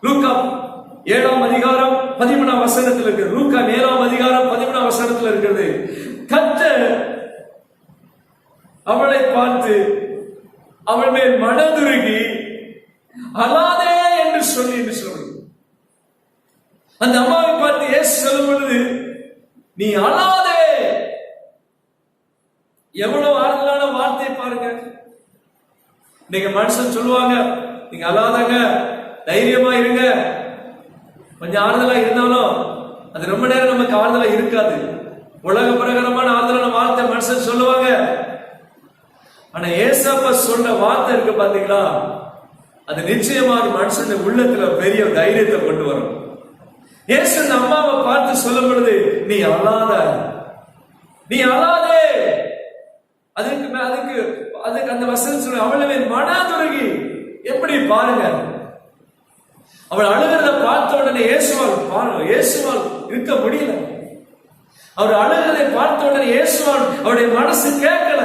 லூக்கா 7ஆம் அதிகாரம் 13ஆம் வசனத்தில் இருக்கிறது. லூக்கா 7ஆம் அதிகாரம் 13ஆம் வசனத்தில் இருக்கிறது. கர்த்தர் அவளை பார்த்து அவள் மேல் மனதுருகி அழாதே என்று சொல்லி அந்த அம்மாவை பார்த்து இயேசு சொல்லும் பொழுது, நீ அழாதே. எவ்வளவு ஆறுதலான வார்த்தை பாருங்க. இன்னைக்கு மனுஷன் சொல்லுவாங்க, நீங்க அழாதங்க, தைரியமா இருங்க. கொஞ்சம் ஆறுதலா இருந்தாலும் அது ரொம்ப நேரம் நமக்கு ஆறுதலா இருக்காது. உலக பிரகாரமான ஆறுதலான வார்த்தை மனுஷன் சொல்லுவாங்க. ஆனா ஏசப்பா சொன்ன வார்த்தை இருக்கு பாத்தீங்களா, அது நிச்சயமாக மனுஷனுடைய உள்ளத்துல பெரிய தைரியத்தை கொண்டு வரும். இயேசு அந்த அம்மாவை பார்த்து சொல்லும் பொழுது, நீ அழாத, நீ அழாதே. அதுக்கு அந்த வசனம் சொல்ல, அவளை மனதுருகி. எப்படி பாருங்க, அவள் அழுகிறத பார்த்த உடனே இயேசுவால் இருக்க முடியல. அவர் அழுகிறதை பார்த்த உடனே அவருடைய மனசு கேட்கல.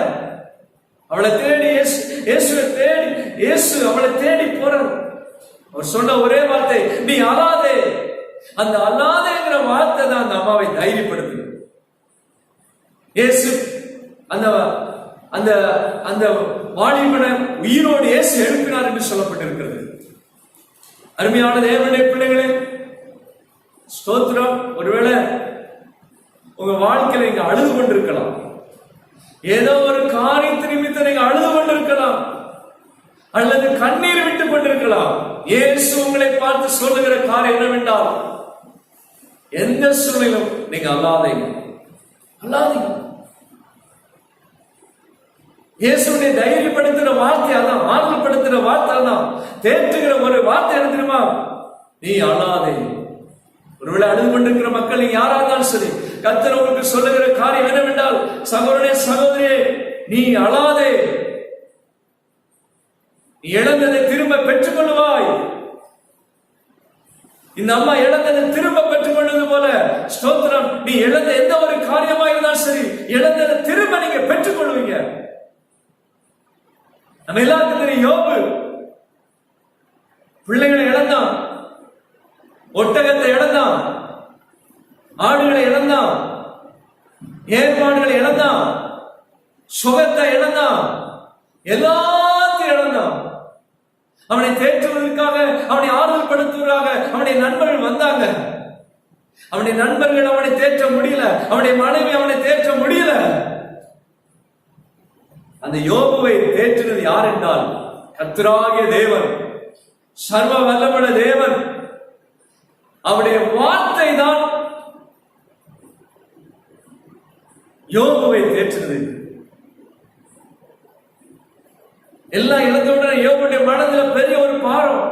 அவளை தேடி இயேசு அவளை தேடி போறார். அவர் சொன்ன ஒரே வார்த்தை, நீ அழாதே. அந்த அழாதேங்கிற வார்த்தை தான் அந்த அம்மாவை தைரியப்படுத்துது. இயேசு அந்த வாலிபனை உயிரோடு இயேசு எழுப்பினார் என்று சொல்லப்பட்டிருக்கிறது. அருமையான தேவனுடைய பிள்ளைகளே, ஸ்தோத்திரம். ஒருவேளை உங்க வாழ்க்கையில நீங்க அழுது கொண்டிருக்கலாம், ஏதோ ஒரு காரியத்தை நிமித்தம் நீங்க அழுது கொண்டிருக்கலாம். அல்லது கண்ணீர் விட்டுக் கொண்டிருக்கலாம். இயேசு உங்களை பார்த்து சொல்லுகிற காரியம் என்னவென்றால், எந்த சூழ்நிலும் நீங்க அல்லாதீங்க. இயேசுடைய தைரியப்படுத்துகிற வார்த்தை அதான், ஆறுதல்படுத்துகிற வார்த்தை அதான், தேற்றுகிற ஒரு வார்த்தை என்ன தெரியுமா? நீ அழாதே. ஒருவேளை அழுது கொண்டிருக்கிற மக்கள் நீங்க யாரா இருந்தாலும் சரி, கர்த்தர் உங்களுக்கு சொல்லுகிற காரியம் என்னவென்றால், சகோதரனே சகோதரியே, நீ அழாதே. நீ இழந்ததை திரும்ப பெற்றுக் கொள்வாய். இந்த அம்மா இழந்ததை திரும்ப பெற்றுக் கொண்டது போல, ஸ்தோத்திரம், நீ இழந்த எந்த ஒரு காரியமா இருந்தாலும் சரி, இழந்ததை திரும்ப நீங்க பெற்றுக் கொள்வீங்க. நம்ம எல்லாருக்கும் தெரியும், யோபு பிள்ளைகளை இழந்தான், ஒட்டகத்தை இழந்தான், ஆடுகளை இழந்தான், ஏற்பாடுகளை இழந்தான், சுகத்தை இழந்தான், எல்லாத்தையும் இழந்தான். அவனை தேற்றுவதற்காக, அவனை ஆறுதல் படுத்துவதற்காக அவனுடைய நண்பர்கள் வந்தாங்க. அவனுடைய நண்பர்கள் அவனை தேற்ற முடியல, அவனுடைய மனைவி அவனை தேற்ற முடியல. அந்த யோபுவை தேற்றினது யார் என்றால், கர்த்தராகிய தேவன், சர்வ வல்லமுள்ள தேவன். அவருடைய வார்த்தை தான் யோபுவை தேற்றினது. எல்லாம் இழந்தவுடனே யோபுடைய மனதில் பெரிய ஒரு பாரம்,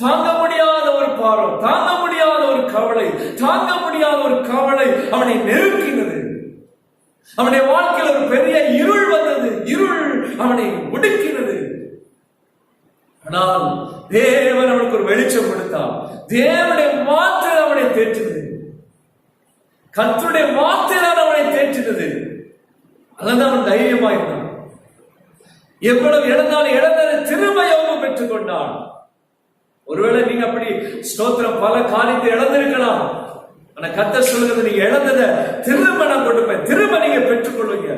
தாங்க முடியாத ஒரு பாரம், தாங்க முடியாத ஒரு கவலை, தாங்க முடியாத ஒரு கவலை அவனை நெருக்கினது. அவனுடைய வாழ்க்கையில் ஒரு பெரிய இருள் வந்தது, இருள் அவனை ஒடுக்கினது. ஆனால் தேவன் அவனுக்கு ஒரு வெளிச்சம் கொடுத்தார். தேவனுடைய வார்த்தை அவனை தேற்றினது, கர்த்தருடைய வார்த்தை அவனை தேற்றினது. அதான் அவன் தைரியமா இருந்தான். எவ்வளவு இழந்தாலும் இழந்ததை திரும்ப யோபு பெற்றுக் கொண்டான். ஒருவேளை நீங்க அப்படி ஸ்தோத்திரம் பல காரியத்தை இழந்திருக்கலாம். ஆனா கர்த்தர் சொல்லுகிறது, நீங்க இழந்ததை திரும்ப நான் கொடுப்பேன், திரும்ப நீங்க பெற்றுக் கொள்வீங்க.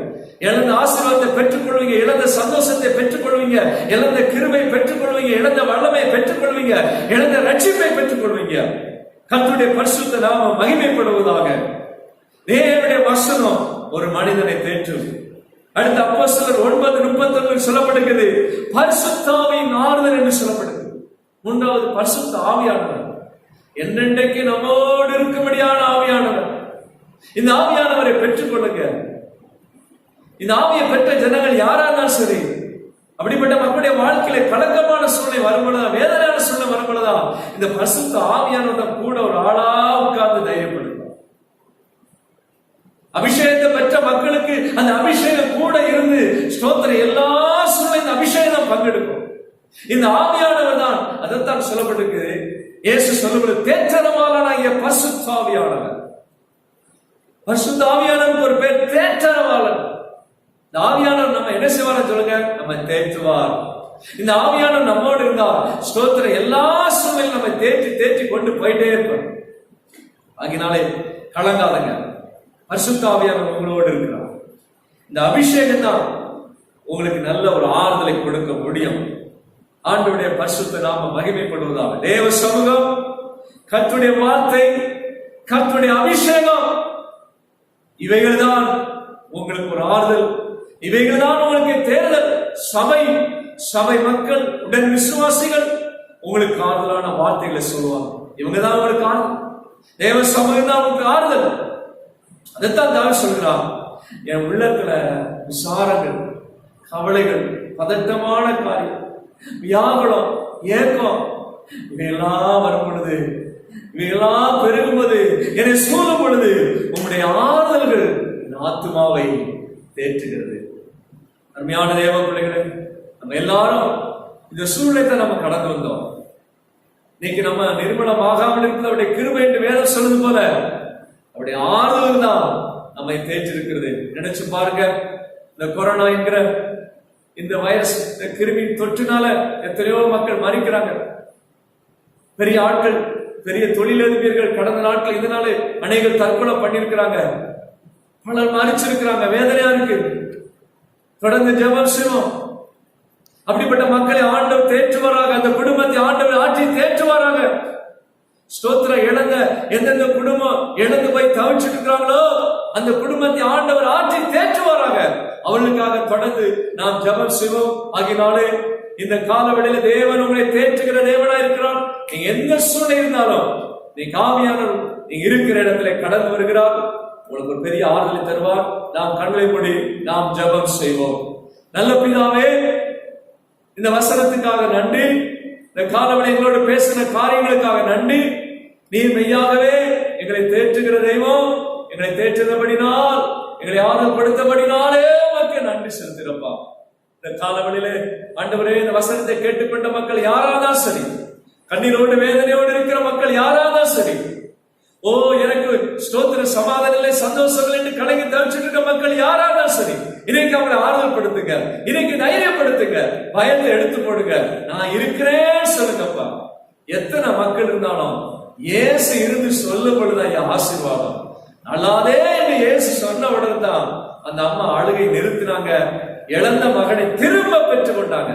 இழந்த ஆசீர்வாதத்தை பெற்றுக் கொள்வீங்க, இழந்த சந்தோஷத்தை பெற்றுக் கொள்வீங்க, இழந்த கிருபை பெற்றுக் கொள்வீங்க, இழந்த வல்லமையை பெற்றுக் கொள்வீங்க, இழந்த ரட்சிப்பை பெற்றுக் கொள்வீங்க. கர்த்தருடைய பரிசுத்த நாமம் மகிமைப்படுவதாக. தேவனுடைய வசனம் ஒரு மனிதனை தேற்றும். அடுத்த அப்போஸ்தலர் 9:39 சொல்லப்படுகிறது, பரிசுத்த ஆவியின் ஆறுதல் என்று சொல்லப்படுகிறது. மூன்றாவது பரிசுத்த ஆவியானவர், என்றென்றைக்கு நம்மோடு இருக்கும்படியான ஆவியானவர். இந்த ஆவியானவரை பெற்றுக் கொள்ளுங்க. இந்த ஆவியை பெற்ற ஜனங்கள் யாரா இருந்தாலும் சரி, அப்படிப்பட்ட மக்களுடைய வாழ்க்கையில கலக்கமான சூழ்நிலை வரும்பொழுதா, வேதனையான சூழ்நிலை வரும்பொழுதா, இந்த பரிசுத்த ஆவியானவர் கூட ஒரு ஆளா உட்கார்ந்து தைரியப்படுத்தும். அபிஷேகத்தை பெற்ற மக்களுக்கு அந்த அபிஷேகம் கூட இருந்து ஸ்தோத்திரம் எல்லா சூழ்நிலை அபிஷேகம் பங்கெடுக்கும். இந்த ஆவியானவர் தான், அதைத்தான் சொல்லப்பட்டிருக்கு. இயேசு சொல்லப்படுது, தேற்றரவாளனாகிய பரிசுத்த ஆவியானவர். பரிசுத்த ஆவியானவருக்கு ஒரு பேர் தேற்றரவாளன். இந்த ஆவியானவர் நம்ம என்ன செய்வார் சொல்லுங்க? நம்ம தேற்றுவார். இந்த ஆவியானவர் நம்மோடு இருந்தால் ஸ்தோத்திரம் எல்லா சூழ்நிலையும் நம்ம தேற்றி கொண்டு போயிட்டே இருப்போம். ஆகினாலே கலங்காதங்க, பரிசுத்த ஆவியானவர் உங்களோடு இருக்கிறார். இந்த அபிஷேகம் தான் உங்களுக்கு நல்ல ஒரு ஆறுதலை கொடுக்க முடியும். ஆண்டவருடைய பரிசுத்த நாம மகிமைப்படுவதாக. தேவ சமூகம், கர்த்தருடைய வார்த்தை, கர்த்தருடைய அபிஷேகம், இவைகள் தான் உங்களுக்கு ஒரு ஆறுதல், இவைகள் தான் உங்களுக்கு தேர்தல். சபை மக்கள், உடன் விசுவாசிகள் உங்களுக்கு ஆறுதலான வார்த்தைகளை சொல்லுவாங்க. இவங்க தான் உங்களுக்கு ஆறுதல். தேவ சமூகம் தான் உங்களுக்கு ஆறுதல். அதைத்தான் தாவீது சொல்கிறான், என் உள்ளத்துல விசாரங்கள், கவலைகள், பதட்டமான காரியம், வியாகுலம், ஏக்கம், இவையெல்லாம் வரும் பொழுது, இவையெல்லாம் பெருகும்போது, என்னை சூழும் பொழுது உங்களுடைய ஆறுதல்கள் என் ஆத்துமாவை தேற்றுகிறது. அருமையான தேவ பிள்ளைகளே, நம்ம எல்லாரும் இந்த சூழ்நிலை நம்ம கடந்து வந்தோம். இன்னைக்கு நம்ம நிர்மலமாகாமல் இருக்கிறது அவருடைய கிருபை என்று வேதம் சொல்லுது போல, அவருடைய ஆறுதல் தான் நம்மை தேற்றிருக்கிறது. நினைச்சு பாருங்க, இந்த கொரோனா என்கிற இந்த வைரஸ், இந்த கிருமி தொற்றுனால எத்தனையோ மக்கள் மறிக்கிறாங்க. பெரிய ஆட்கள், பெரிய தொழிலதிபர்கள் கடந்த நாட்கள் இதனால அநேகர் தற்கொலை பண்ணிருக்கிறாங்க, பலர் மறிச்சிருக்கிறாங்க. வேதனையா இருக்கு. தொடர்ந்து ஜெபம் செய்வோம். அப்படிப்பட்ட மக்களை ஆண்டவர் தேற்றுவாராக. அந்த குடும்பத்தை ஆண்டவர் ஆட்சி தேற்றுவாராக. ஸ்தோத்திரம். இழந்த எந்தெந்த குடும்பம் இழந்து போய் தவிச்சிட்டு இருக்கிறாங்களோ அந்த குடும்பத்தை ஆண்டவர் ஆட்சி தேற்றுவாராக. அவர்களுக்காக தொடர்ந்து நாம் ஜெபம் செய்வோம். ஆகினாலே இந்த காலவெளியில தேவன் உங்களை தேற்றுகிற தேவனா இருக்கிறார். நீங்க எந்த சூழ்நிலை இருந்தாலும் நீங்க ஆவியானவர் நீங்க இருக்கிற இடத்துல கடந்து வருகிறார். உங்களுக்கு ஒரு பெரிய ஆறுதலை தருவார். நாம் கண்களை மூடி நாம் ஜெபம் செய்வோம். நல்ல பிதாவே, இந்த வசனத்துக்காக நன்றி. இந்த காலவெளி எங்களோடு பேசின காரியங்களுக்காக நன்றி. நீர் மெய்யாகவே எங்களை தேற்றுகிற தெய்வம். எங்களை தேற்றுகிறபடினால், எங்களை ஆறுதல்படுத்தபடினாலே உமக்கு நன்றி செலுத்துகிறப்பா. இந்த காலவெளியிலே ஆண்டவரே, இந்த வசனத்தை கேட்டுக்கொண்ட மக்கள் யாராதான் சரி, கண்ணீரோடு வேதனையோடு இருக்கிற மக்கள் யாராதான் சரி, ஓ எனக்கு ஸ்தோத்திர சமாதானம் இல்லை, சந்தோஷம் இல்லை என்று கலங்கி தவிச்சிட்டு இருக்க மக்கள் யாராதான் சரி, இன்னைக்கு அவங்களை ஆறுதல் படுத்துங்க, இன்னைக்கு தைரியப்படுத்துங்க, பயத்தை எடுத்து போடுங்க. நான் இருக்கிறேன் சொல்லுங்கப்பா. எத்தனை மக்கள் இருந்தாலும் இயேசு இருந்து சொல்லப்படுதா ஆசீர்வாதம். நல்லாதே என்று இயேசு சொன்ன உடனே தான் அந்த அம்மா அழுகை நிறுத்தினாங்க. இழந்த மகனை திரும்ப பெற்றுக் கொண்டாங்க.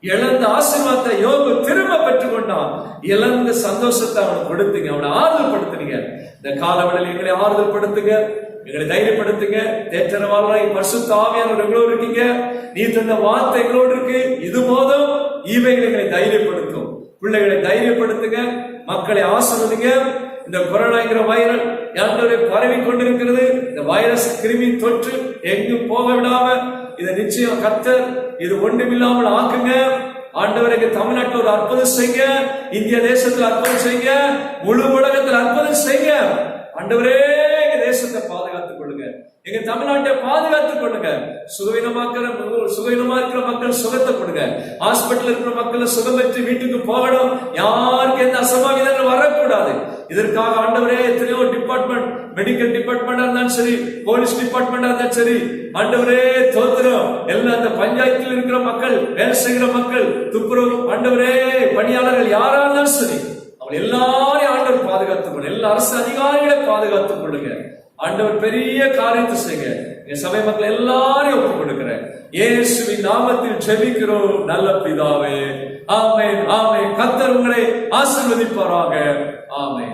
இழந்த ஆசீர்வாதத்தை யோபு திரும்ப பெற்றுக் கொண்டான். இழந்த சந்தோஷத்தை அவனுக்கு கொடுத்தீங்க, அவனை ஆறுதல் படுத்துனீங்க. இந்த காலவெளியில் எங்களை ஆறுதல் படுத்துங்க, எங்களை தைரியப்படுத்துங்க. தேற்றரவாளரை பரிசுத்த ஆவியானவர் எங்களோடு இருக்கீங்க. நீ தந்த வார்த்தை எங்களோடு இருக்கு. இது போதும். இவைகளை எங்களை தைரியப்படுத்தும். பிள்ளைகளை தைரியப்படுத்துங்க, மக்களை ஆசீர்வதிங்க. இந்த கொரோனாங்கிற வைரல் யாருடைய பரவி கொண்டிருக்கிறது. இந்த வைரஸ் கிருமி தொற்று எங்கும் போக விடாம இதை நிச்சயம் கர்த்தர் இது ஒன்றுமில்லாமல் ஆக்குங்க. ஆண்டவருக்கு தமிழ்நாட்டில் ஒரு அற்புதம் செய்யுங்க, இந்திய தேசத்தில் அற்புதம் செய்யுங்க, முழு உலகத்தில் அற்புதம் செய்யுங்க. ஆண்டவரே, எங்க தேசத்தை பாதுகாத்துக் கொள்ளுங்க, எங்க தமிழ்நாட்டை பாதுகாத்துக் கொள்ளுங்க. சுகவீனமா இருக்கிற மக்கள் சுகத்தை கொடுங்க. ஹாஸ்பிட்டல் இருக்கிற மக்கள் சுகம் பெற்று வீட்டுக்கு போகணும். யாருக்கு எந்த அசம்பாவிதங்கள் வரக்கூடாது. இதற்காக ஆண்டவரே எத்தனையோ டிபார்ட்மெண்ட், மெடிக்கல் டிபார்ட்மெண்டா இருந்தாலும் சரி, போலீஸ் டிபார்ட்மெண்டா இருந்தாலும் சரி, ஆண்டவரே தோத்திரம். எல்லா அந்த பஞ்சாயத்தில் இருக்கிற மக்கள், வேலை செய்கிற மக்கள், துப்புரவு ஆண்டவரே பணியாளர்கள் யாரா இருந்தாலும் சரி, அவங்க எல்லாரையும் ஆண்டவர் பாதுகாத்துக் கொள்ளுங்க. எல்லா அரசு அதிகாரிகளை பாதுகாத்துக் கொள்ளுங்க. ஆண்டவர் பெரிய காரியத்தை செய்யுங்க. என் சபை மக்கள் எல்லாரையும் ஒப்புக் கொடுக்கிறேன். இயேசுவின் நாமத்தில் ஜெபிக்கிறோம் நல்ல பிதாவே. ஆமென், ஆமென். கர்த்தர் உங்களை ஆசீர்வதிப்பாராக. ஆமென்.